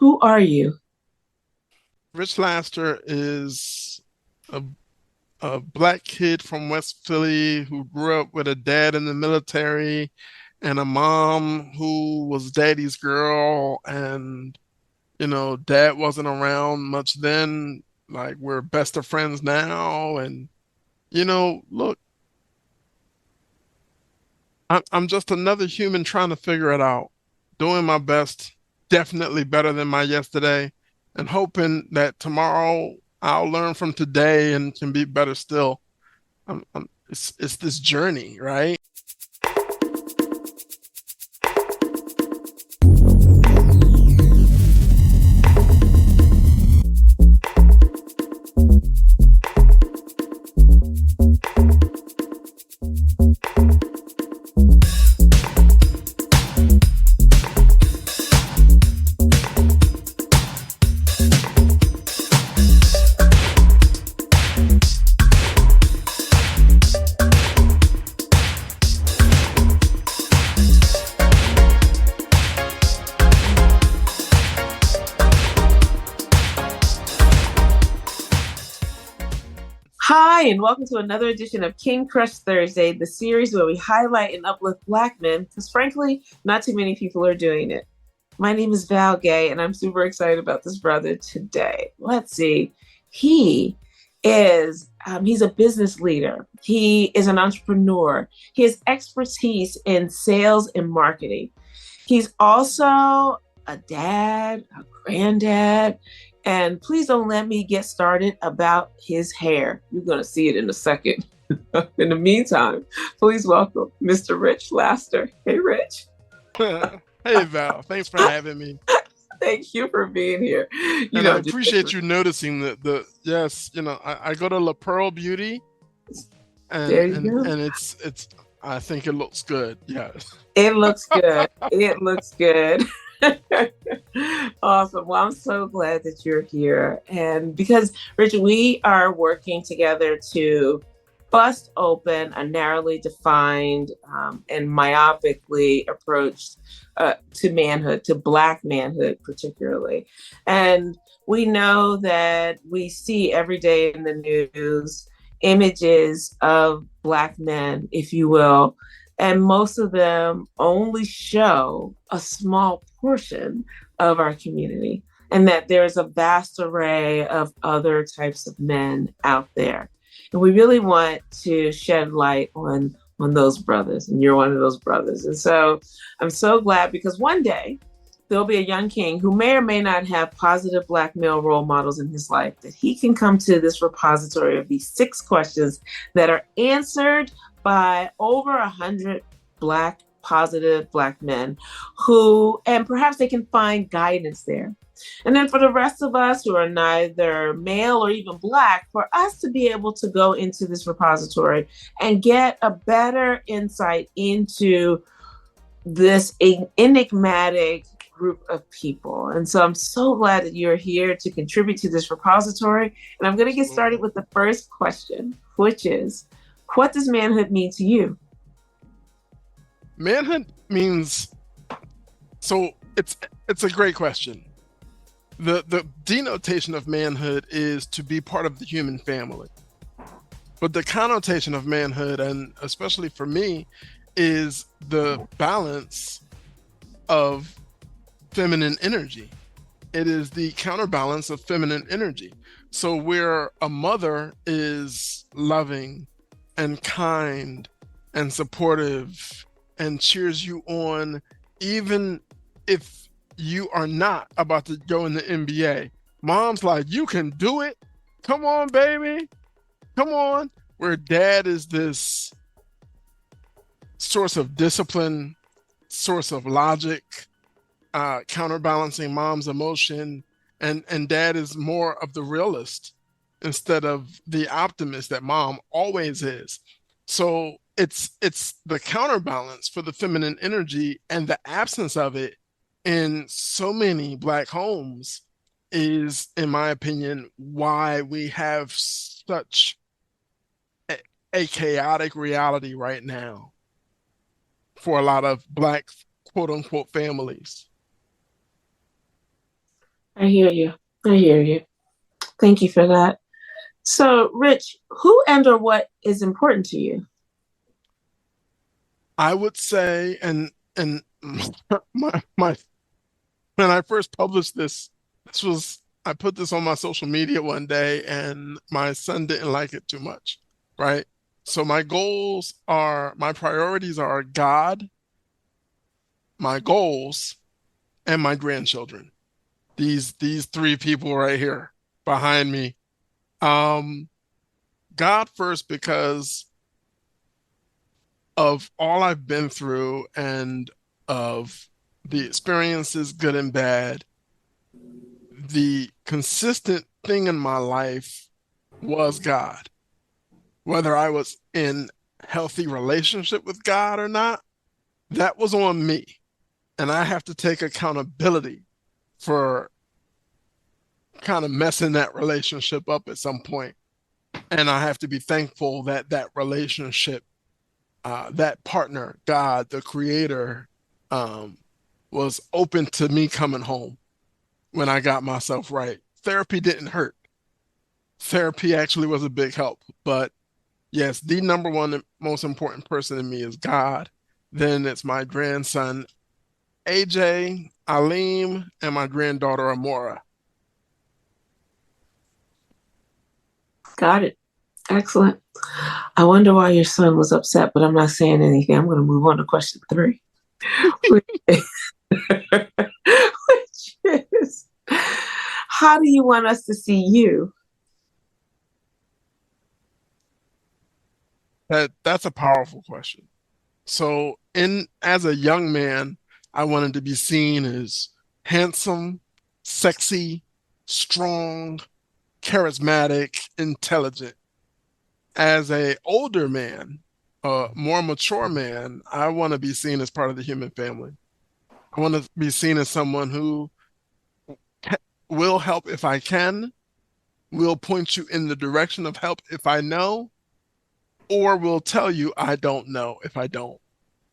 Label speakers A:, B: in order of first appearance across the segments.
A: Who are you?
B: Rich Laster is a, a black kid from West Philly who grew up with a dad in the military and a mom who was daddy's girl. And, dad wasn't around much then. Like, we're best of friends now. And, look, I'm just another human trying to figure it out, doing my best, definitely better than my yesterday, and hoping that tomorrow I'll learn from today and can be better still. It's this journey, right?
A: Hi, and welcome to another edition of King Crush Thursday, the series where we highlight and uplift Black men, because frankly, not too many people are doing it. My name is Val Gay, and I'm super excited about this brother today. Let's see. He he's a business leader. He is an entrepreneur. He has expertise in sales and marketing. He's also a dad, a granddad, and please don't let me get started about his hair. You're going to see it in a second. In the meantime, please welcome Mr. Rich Laster. Hey, Rich.
B: Hey, Val, thanks for having me.
A: Thank you for being here. You
B: And I
A: know, just
B: appreciate you noticing the yes, I go to La Pearl Beauty and
A: there you
B: and
A: go.
B: and it's I think it looks good. Yes.
A: It looks good. It looks good. Awesome. Well, I'm so glad that you're here. And because, Richard, we are working together to bust open a narrowly defined and myopically approach to manhood, to Black manhood, particularly. And we know that we see every day in the news images of Black men, if you will, and most of them only show a small portion of our community, and that there's a vast array of other types of men out there. And we really want to shed light on those brothers, and you're one of those brothers. And so I'm so glad, because one day there'll be a young king who may or may not have positive Black male role models in his life, that he can come to this repository of these 6 questions that are answered by over 100 positive Black men who, and perhaps they can find guidance there. And then for the rest of us who are neither male or even Black, for us to be able to go into this repository and get a better insight into this enigmatic group of people. And so I'm so glad that you're here to contribute to this repository. And I'm going to get started
B: Absolutely.
A: with the first question, which is, what does manhood mean to you?
B: Manhood means so it's a great question. The denotation of manhood is to be part of the human family. But the connotation of manhood, and especially for me, is the balance of feminine energy. It is the counterbalance of feminine energy. So where a mother is loving and kind and supportive and cheers you on, even if you are not about to go in the NBA, mom's like, you can do it. Come on, baby. Come on. Where dad is this source of discipline, source of logic, counterbalancing mom's emotion, and dad is more of the realist instead of the optimist that mom always is. So it's the counterbalance for the feminine energy, and the absence of it in so many Black homes is, in my opinion, why we have such a, a chaotic reality right now for a lot of Black quote unquote families.
A: I hear you. I hear you. Thank you for that. So, Rich, who and or what is important to you?
B: I would say, and my when I first published this, this was I put this on my social media one day, and my son didn't like it too much, right? So my priorities are God, my goals, and my grandchildren. These three people right here behind me. Um, God first because of all I've been through and of the experiences, good and bad. The consistent thing in my life was God. Whether I was in healthy relationship with God or not, that was on me. And I have to take accountability for kind of messing that relationship up at some point. And I have to be thankful that that relationship, that partner, God, the creator, um, was open to me coming home when I got myself right. Therapy didn't hurt. Therapy actually was a big help. But yes, the number one most important person in me is God. Then it's my grandson, AJ, Aleem, and my granddaughter, Amora.
A: Got it. Excellent. I wonder why your son was upset, but I'm not saying anything. I'm going to move on to question three, which is how do you want us to see you?
B: That's a powerful question. So in as a young man, I wanted to be seen as handsome, sexy, strong, charismatic, intelligent. As a older man, a more mature man, I want to be seen as part of the human family. I want to be seen as someone who will help if I can, will point you in the direction of help if I know, or will tell you I don't know if I don't.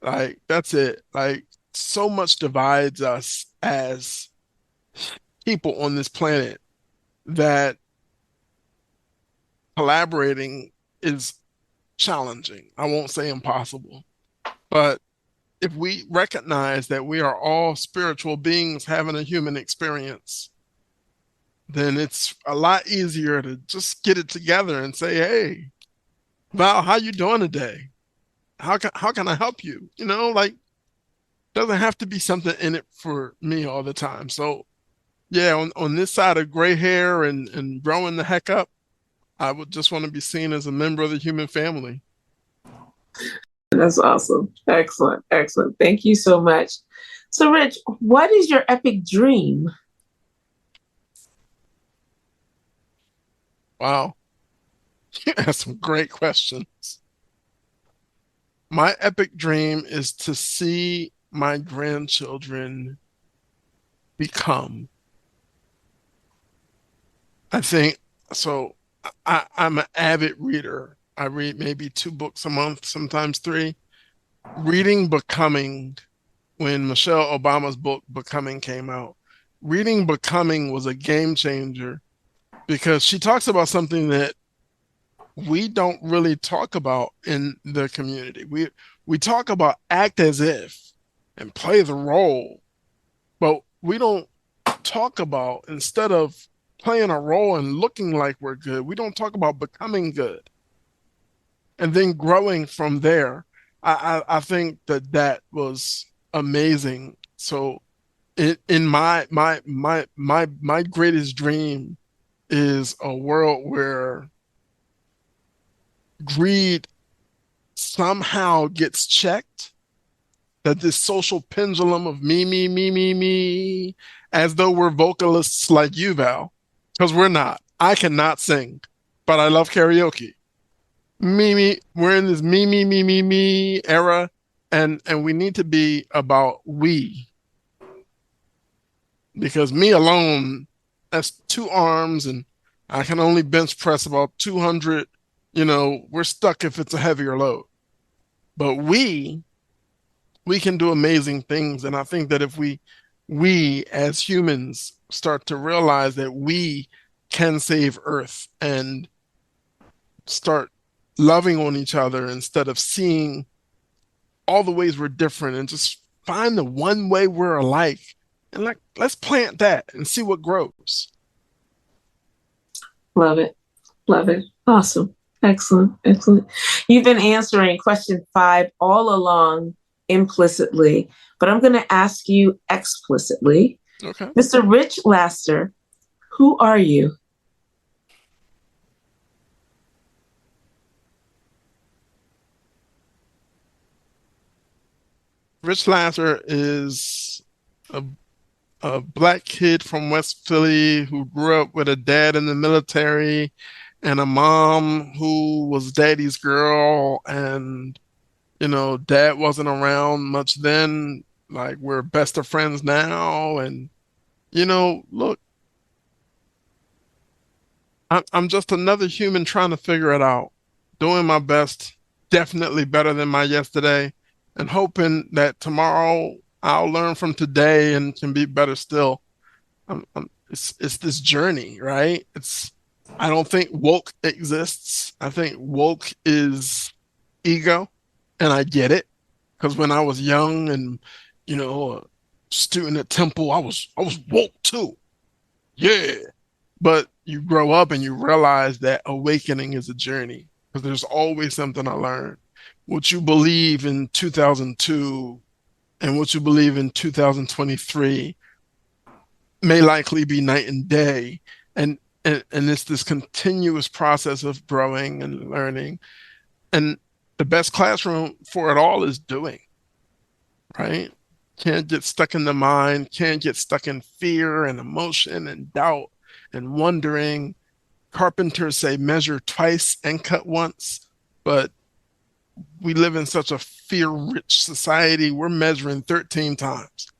B: Like, that's it. Like, so much divides us as people on this planet that collaborating is challenging. I won't say impossible, but if we recognize that we are all spiritual beings having a human experience, then it's a lot easier to just get it together and say, "Hey, Val, how you doing today? How can I help you?" You know, like doesn't have to be something in it for me all the time. So yeah, on this side of gray hair and growing the heck up, I would just want to be seen as a member of the human family.
A: That's awesome. Excellent. Excellent. Thank you so much. So, Rich, what is your epic dream?
B: Wow, you asked some great questions. My epic dream is to see my grandchildren become. I think so. I'm an avid reader. I read maybe two books a month, sometimes three. Reading Becoming, when Michelle Obama's book Becoming came out, reading Becoming was a game changer because she talks about something that we don't really talk about in the community. We talk about act as if and play the role, but we don't talk about instead of playing a role and looking like we're good, we don't talk about becoming good and then growing from there. I think that that was amazing. So in my greatest dream is a world where greed somehow gets checked, that this social pendulum of me, as though we're vocalists like you, Val, because we're not. I cannot sing, but I love karaoke. We're in this me era, and we need to be about we, because me alone, that's two arms, and I can only bench press about 200. You know, we're stuck if it's a heavier load. But we can do amazing things. And I think that if we as humans start to realize that we can save Earth and start loving on each other instead of seeing all the ways we're different, and just find the one way we're alike, and like, let's plant that and see what grows.
A: Love it. Love it. Awesome. Excellent. Excellent. You've been answering question 5 all along implicitly, but I'm going to ask you explicitly.
B: Okay.
A: Mr. Rich Laster, who are you?
B: Rich Lasser is a, a black kid from West Philly who grew up with a dad in the military and a mom who was daddy's girl. And, dad wasn't around much then. Like, we're best of friends now. And, look, I'm just another human trying to figure it out, doing my best, definitely better than my yesterday, and hoping that tomorrow I'll learn from today and can be better still. It's this journey, right? I don't think woke exists. I think woke is ego, and I get it, because when I was young and a student at Temple, I was woke too. Yeah. But you grow up and you realize that awakening is a journey, because there's always something to learn. What you believe in 2002 and what you believe in 2023 may likely be night and day. And it's this continuous process of growing and learning. And the best classroom for it all is doing, right? Can't get stuck in the mind, can't get stuck in fear and emotion and doubt and wondering. Carpenters say measure twice and cut once, but we live in such a fear-rich society. We're measuring 13 times.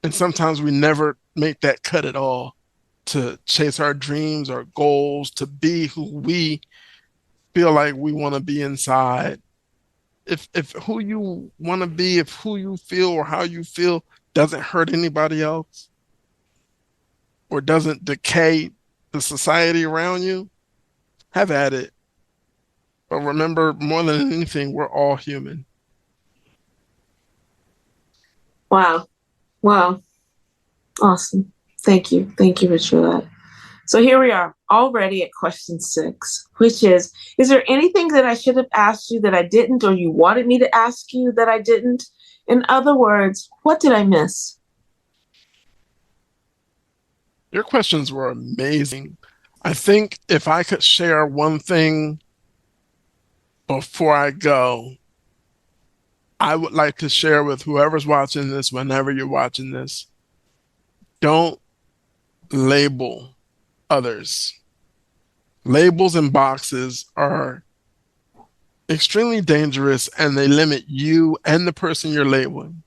B: And sometimes we never make that cut at all to chase our dreams, our goals, to be who we feel like we want to be inside. If who you want to be, if who you feel or how you feel doesn't hurt anybody else or doesn't decay the society around you, have at it. But remember, more than anything, we're all human.
A: Wow. Wow. Awesome. Thank you. Thank you, Rich, for that. So here we are already at question 6, which is there anything that I should have asked you that I didn't, or you wanted me to ask you that I didn't? In other words, what did I miss?
B: Your questions were amazing. I think if I could share one thing before I go, I would like to share with whoever's watching this, whenever you're watching this, don't label others. Labels and boxes are extremely dangerous, and they limit you and the person you're labeling,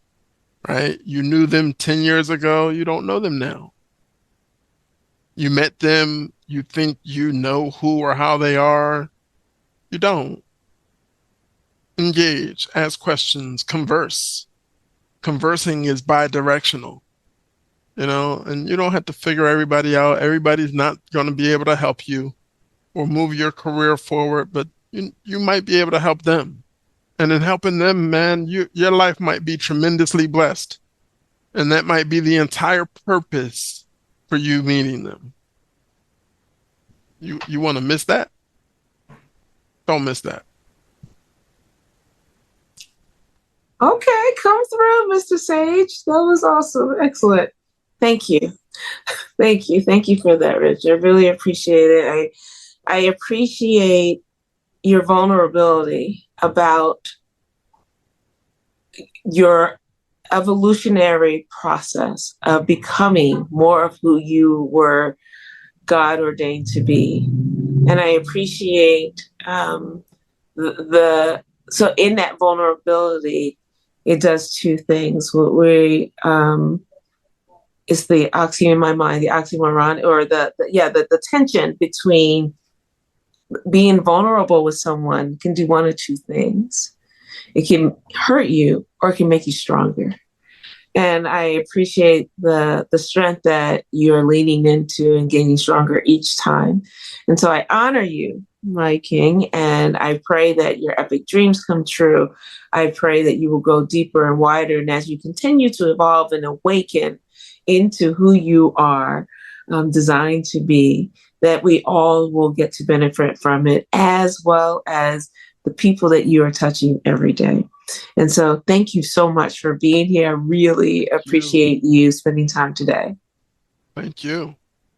B: right? You knew them 10 years ago, you don't know them now. You met them, you think you know who or how they are. You don't. Engage, ask questions, converse. Conversing is bi-directional, and you don't have to figure everybody out. Everybody's not going to be able to help you or move your career forward, but you might be able to help them. And in helping them, man, your life might be tremendously blessed. And that might be the entire purpose for you meeting them. You want to miss that? Don't miss that.
A: Okay, come through, Mr. Sage. That was awesome. Excellent. Thank you. Thank you. Thank you for that, Rich. I really appreciate it. I appreciate your vulnerability about your evolutionary process of becoming more of who you were God ordained to be. And I appreciate so in that vulnerability, it does two things. It's the in my mind, the oxymoron, or the tension between being vulnerable with someone can do one of two things. It can hurt you or it can make you stronger. And I appreciate the strength that you're leaning into and getting stronger each time. And so I honor you, my king, and I pray that your epic dreams come true. I pray that you will go deeper and wider. And as you continue to evolve and awaken into who you are designed to be, that we all will get to benefit from it, as well as the people that you are touching every day. And so thank you so much for being here. I really appreciate you spending time today.
B: Thank you.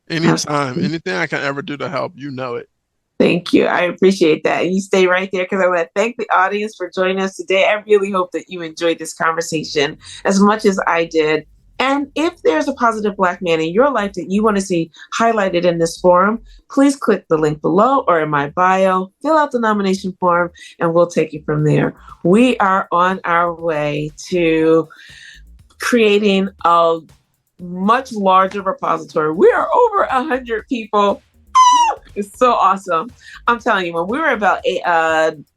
B: Anytime, anything I can ever do to help, you know it.
A: Thank you. I appreciate that. And you stay right there because I want to thank the audience for joining us today. I really hope that you enjoyed this conversation as much as I did. And if there's a positive Black man in your life that you want to see highlighted in this forum, please click the link below or in my bio, fill out the nomination form, and we'll take it from there. We are on our way to creating a much larger repository. We are over 100 people. It's so awesome. I'm telling you, when we were about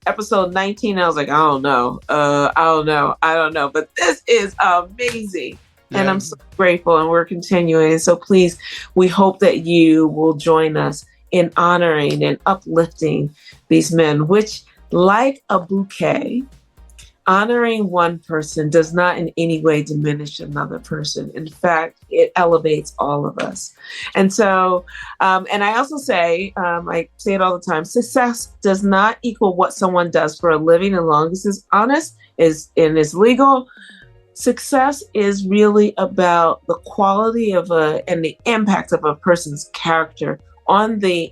A: episode 19, I was like, I don't know. But this is amazing. Yeah. And I'm so grateful, and we're continuing. So please, we hope that you will join us in honoring and uplifting these men, which, like a bouquet, honoring one person does not in any way diminish another person. In fact, it elevates all of us. And so, and I also say, I say it all the time, success does not equal what someone does for a living, as long as it's honest and is legal. Success is really about the quality of and the impact of a person's character on the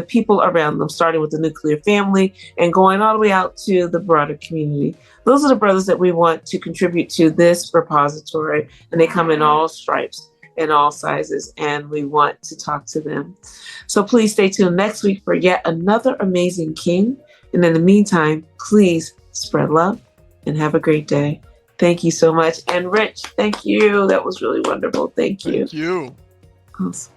A: people around them, starting with the nuclear family and going all the way out to the broader community. Those are the brothers that we want to contribute to this repository, and they come in all stripes and all sizes, and we want to talk to them. So please stay tuned next week for yet another amazing king. And in the meantime, please spread love and have a great day. Thank you so much. And Rich, thank you. That was really wonderful. Thank you.
B: Thank you.
A: Awesome.